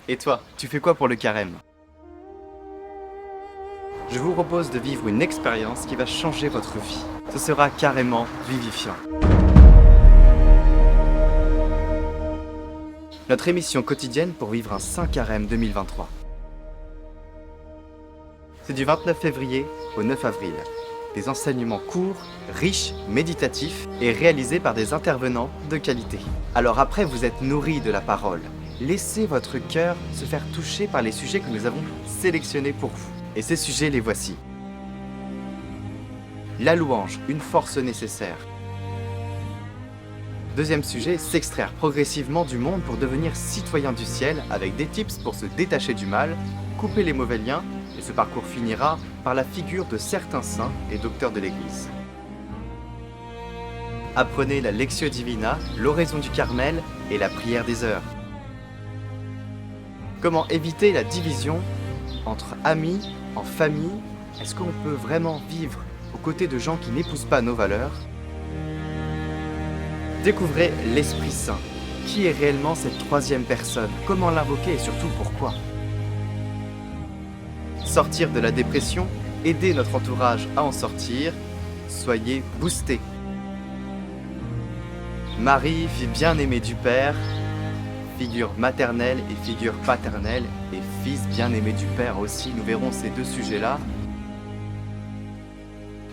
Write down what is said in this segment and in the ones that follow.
Et toi, tu fais quoi pour le carême? Je vous propose de vivre une expérience qui va changer votre vie. Ce sera carrément vivifiant. Notre émission quotidienne pour vivre un Saint Carême 2023. C'est du 29 février au 9 avril. Des enseignements courts, riches, méditatifs et réalisés par des intervenants de qualité. Alors après vous êtes nourris de la parole, laissez votre cœur se faire toucher par les sujets que nous avons sélectionnés pour vous. Et ces sujets, les voici. La louange, une force nécessaire. Deuxième sujet, s'extraire progressivement du monde pour devenir citoyen du ciel avec des tips pour se détacher du mal, couper les mauvais liens, et ce parcours finira par la figure de certains saints et docteurs de l'Église. Apprenez la Lectio Divina, l'oraison du Carmel et la prière des heures. Comment éviter la division entre amis, en famille? Est-ce qu'on peut vraiment vivre aux côtés de gens qui n'épousent pas nos valeurs? Découvrez l'Esprit Saint. Qui est réellement cette troisième personne? Comment l'invoquer et surtout pourquoi? Sortir de la dépression, aider notre entourage à en sortir, soyez boostés. Marie, fille bien-aimée du Père, figure maternelle et figure paternelle, et fils bien-aimé du Père aussi, nous verrons ces deux sujets-là.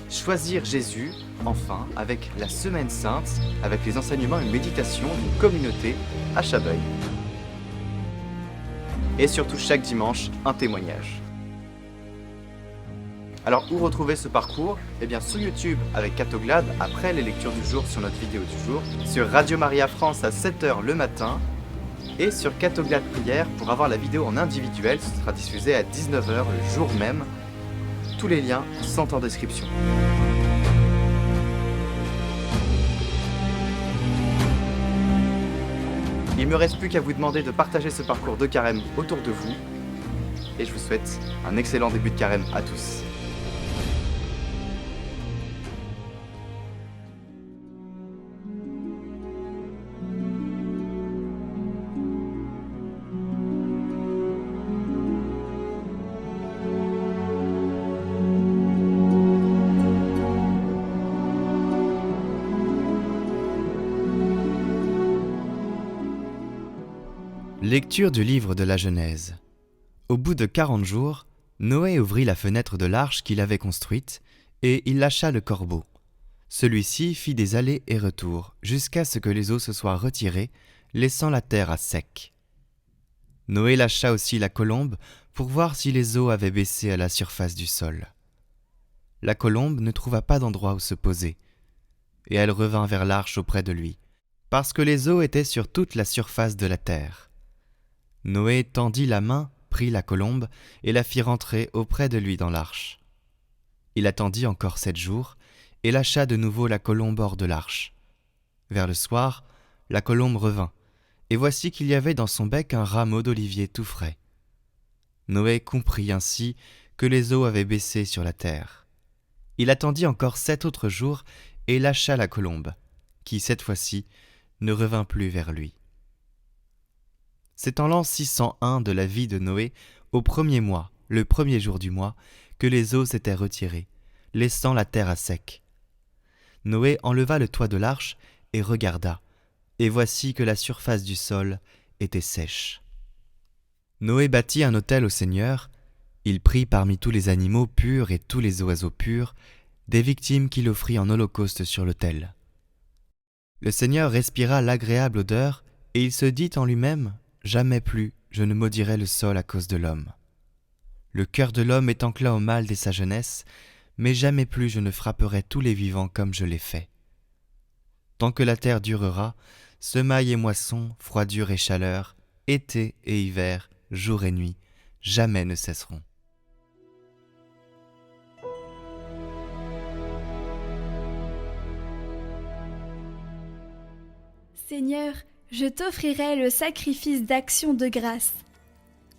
Choisir Jésus, enfin, avec la Semaine Sainte, avec les enseignements et méditations d'une communauté à Chabeuil. Et surtout chaque dimanche, un témoignage. Alors où retrouver ce parcours? Eh bien sur YouTube avec Catoglade, après les lectures du jour sur notre vidéo du jour, sur Radio Maria France à 7h le matin, et sur Catoglade Prière pour avoir la vidéo en individuel, ce sera diffusé à 19h le jour même. Tous les liens sont en description. Il ne me reste plus qu'à vous demander de partager ce parcours de carême autour de vous. Et je vous souhaite un excellent début de carême à tous. Lecture du livre de la Genèse. Au bout de 40 jours, Noé ouvrit la fenêtre de l'arche qu'il avait construite, et il lâcha le corbeau. Celui-ci fit des allers et retours, jusqu'à ce que les eaux se soient retirées, laissant la terre à sec. Noé lâcha aussi la colombe pour voir si les eaux avaient baissé à la surface du sol. La colombe ne trouva pas d'endroit où se poser, et elle revint vers l'arche auprès de lui, parce que les eaux étaient sur toute la surface de la terre. Noé tendit la main, prit la colombe et la fit rentrer auprès de lui dans l'arche. Il attendit encore 7 jours et lâcha de nouveau la colombe hors de l'arche. Vers le soir, la colombe revint, et voici qu'il y avait dans son bec un rameau d'olivier tout frais. Noé comprit ainsi que les eaux avaient baissé sur la terre. Il attendit encore 7 autres jours et lâcha la colombe, qui cette fois-ci ne revint plus vers lui. C'est en l'an 601 de la vie de Noé, au premier mois, le premier jour du mois, que les eaux s'étaient retirées, laissant la terre à sec. Noé enleva le toit de l'arche et regarda, et voici que la surface du sol était sèche. Noé bâtit un autel au Seigneur, il prit parmi tous les animaux purs et tous les oiseaux purs, des victimes qu'il offrit en holocauste sur l'autel. Le Seigneur respira l'agréable odeur, et il se dit en lui-même: jamais plus je ne maudirai le sol à cause de l'homme. Le cœur de l'homme est enclin au mal dès sa jeunesse, mais jamais plus je ne frapperai tous les vivants comme je l'ai fait. Tant que la terre durera, semailles et moissons, froidure et chaleur, été et hiver, jour et nuit, jamais ne cesseront. Seigneur, je t'offrirai le sacrifice d'action de grâce.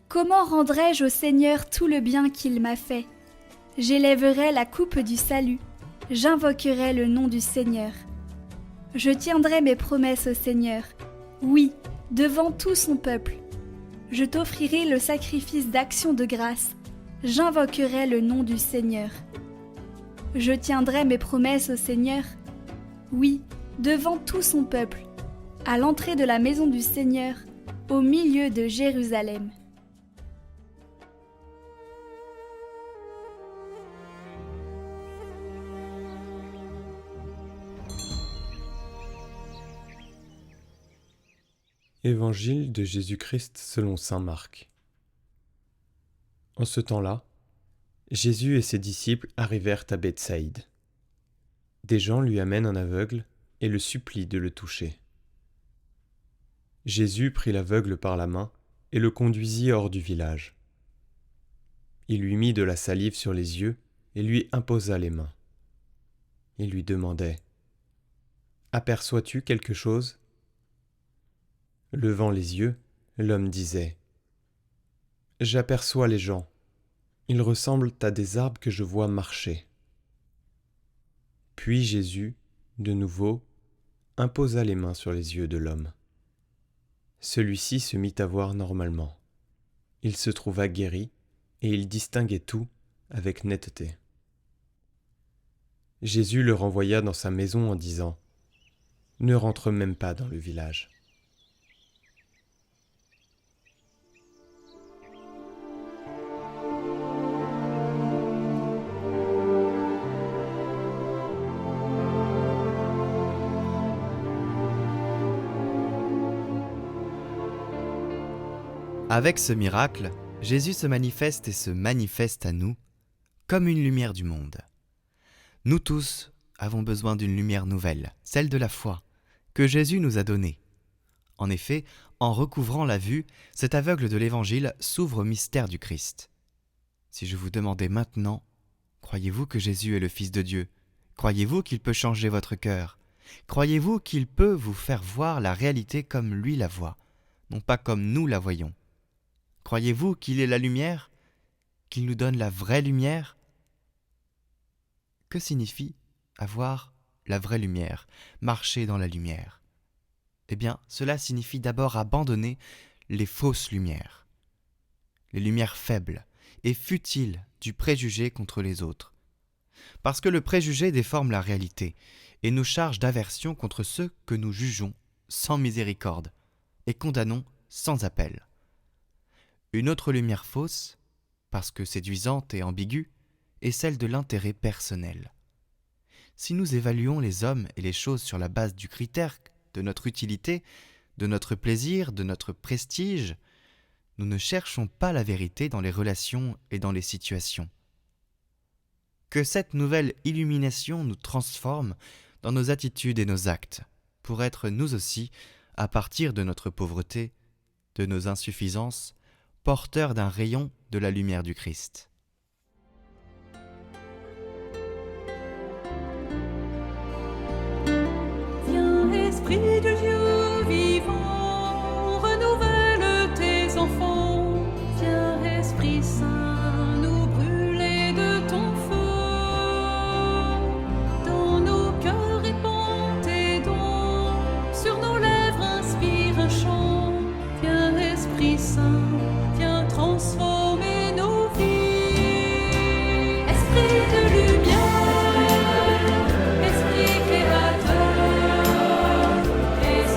Comment rendrai-je au Seigneur tout le bien qu'il m'a fait? J'élèverai la coupe du salut, j'invoquerai le nom du Seigneur. Je tiendrai mes promesses au Seigneur, oui, devant tout son peuple. Je t'offrirai le sacrifice d'action de grâce. J'invoquerai le nom du Seigneur. Je tiendrai mes promesses au Seigneur. Oui, devant tout son peuple, à l'entrée de la maison du Seigneur, au milieu de Jérusalem. Évangile de Jésus-Christ selon saint Marc. En ce temps-là, Jésus et ses disciples arrivèrent à Bethsaïde. Des gens lui amènent un aveugle et le supplient de le toucher. Jésus prit l'aveugle par la main et le conduisit hors du village. Il lui mit de la salive sur les yeux et lui imposa les mains. Il lui demandait : « Aperçois-tu quelque chose ? » Levant les yeux, l'homme disait : « J'aperçois les gens. Ils ressemblent à des arbres que je vois marcher. » Puis Jésus, de nouveau, imposa les mains sur les yeux de l'homme. Celui-ci se mit à voir normalement. Il se trouva guéri et il distinguait tout avec netteté. Jésus le renvoya dans sa maison en disant : « Ne rentre même pas dans le village. » Avec ce miracle, Jésus se manifeste et se manifeste à nous comme une lumière du monde. Nous tous avons besoin d'une lumière nouvelle, celle de la foi, que Jésus nous a donnée. En effet, en recouvrant la vue, cet aveugle de l'Évangile s'ouvre au mystère du Christ. Si je vous demandais maintenant, croyez-vous que Jésus est le Fils de Dieu ? Croyez-vous qu'il peut changer votre cœur ? Croyez-vous qu'il peut vous faire voir la réalité comme lui la voit, non pas comme nous la voyons ? Croyez-vous qu'il est la lumière ? Qu'il nous donne la vraie lumière ? Que signifie avoir la vraie lumière, marcher dans la lumière ? Eh bien, cela signifie d'abord abandonner les fausses lumières, les lumières faibles et futiles du préjugé contre les autres. Parce que le préjugé déforme la réalité et nous charge d'aversion contre ceux que nous jugeons sans miséricorde et condamnons sans appel. Une autre lumière fausse, parce que séduisante et ambiguë, est celle de l'intérêt personnel. Si nous évaluons les hommes et les choses sur la base du critère de notre utilité, de notre plaisir, de notre prestige, nous ne cherchons pas la vérité dans les relations et dans les situations. Que cette nouvelle illumination nous transforme dans nos attitudes et nos actes, pour être nous aussi, à partir de notre pauvreté, de nos insuffisances, porteurs d'un rayon de la lumière du Christ. Viens, Esprit de Dieu vivant, renouvelle tes enfants. Viens, Esprit Saint, nous brûler de ton feu. Dans nos cœurs répand tes dons, sur nos lèvres inspire un chant. Viens, Esprit Saint, viens transformer nos vies. Esprit de lumière, Esprit créateur, Esprit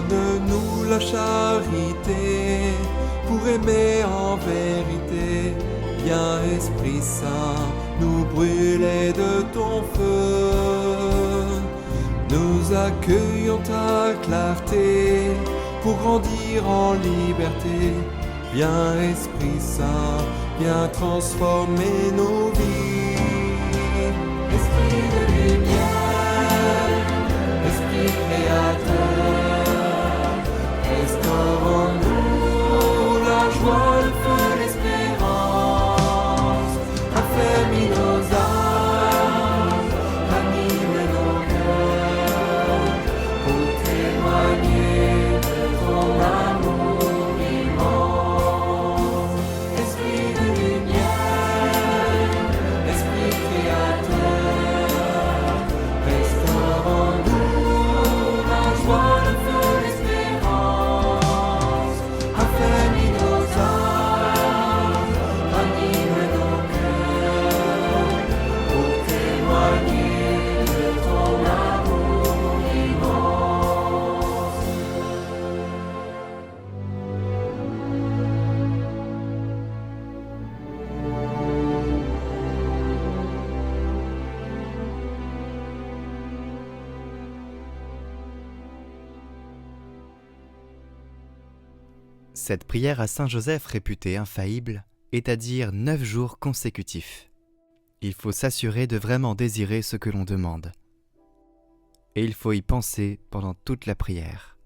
donne-nous la charité pour aimer en vérité. Viens Esprit Saint, nous brûler de ton feu. Nous accueillons ta clarté pour grandir en liberté. Viens Esprit Saint, viens transformer nos vies. Esprit de lumière, Esprit créateur, restaure en nous la joie, le feu, l'espérance. Affermis nos âmes, anime nos cœurs, pour témoigner de ton amour immense. Esprit de lumière, Esprit créateur, restaure en nous la joie, le feu, l'espérance. Affermis nos âmes, anime nos cœurs, pour témoigner de ton amour immense. Cette prière à Saint Joseph réputée infaillible est à dire 9 jours consécutifs. Il faut s'assurer de vraiment désirer ce que l'on demande. Et il faut y penser pendant toute la prière.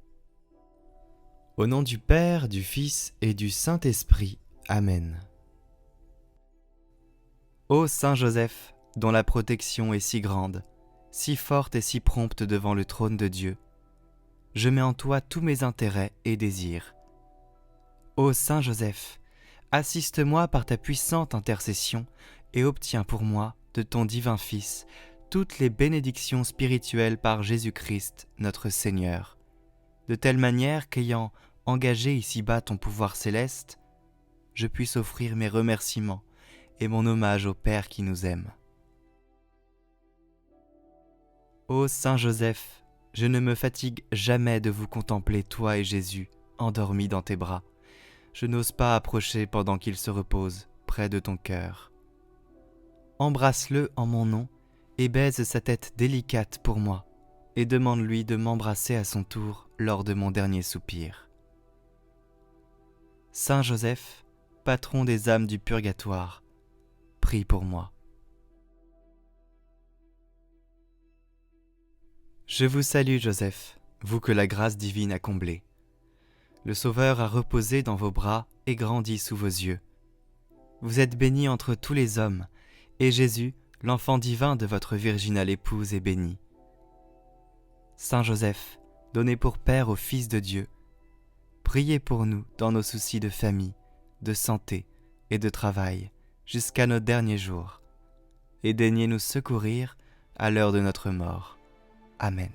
Au nom du Père, du Fils et du Saint-Esprit. Amen. Ô Saint Joseph, dont la protection est si grande, si forte et si prompte devant le trône de Dieu, je mets en toi tous mes intérêts et désirs. Ô Saint Joseph, assiste-moi par ta puissante intercession et obtiens pour moi, de ton divin Fils, toutes les bénédictions spirituelles par Jésus-Christ, notre Seigneur, de telle manière qu'ayant engagé ici-bas ton pouvoir céleste, je puisse offrir mes remerciements et mon hommage au Père qui nous aime. Ô Saint Joseph, je ne me fatigue jamais de vous contempler, toi et Jésus, endormis dans tes bras. Je n'ose pas approcher pendant qu'il se repose près de ton cœur. Embrasse-le en mon nom et baise sa tête délicate pour moi, et demande-lui de m'embrasser à son tour lors de mon dernier soupir. Saint Joseph, patron des âmes du purgatoire, prie pour moi. Je vous salue Joseph, vous que la grâce divine a comblé. Le Sauveur a reposé dans vos bras et grandi sous vos yeux. Vous êtes béni entre tous les hommes, et Jésus, l'enfant divin de votre virginale épouse, est béni. Saint Joseph, donné pour Père au Fils de Dieu, priez pour nous dans nos soucis de famille, de santé et de travail, jusqu'à nos derniers jours, et daignez nous secourir à l'heure de notre mort. Amen.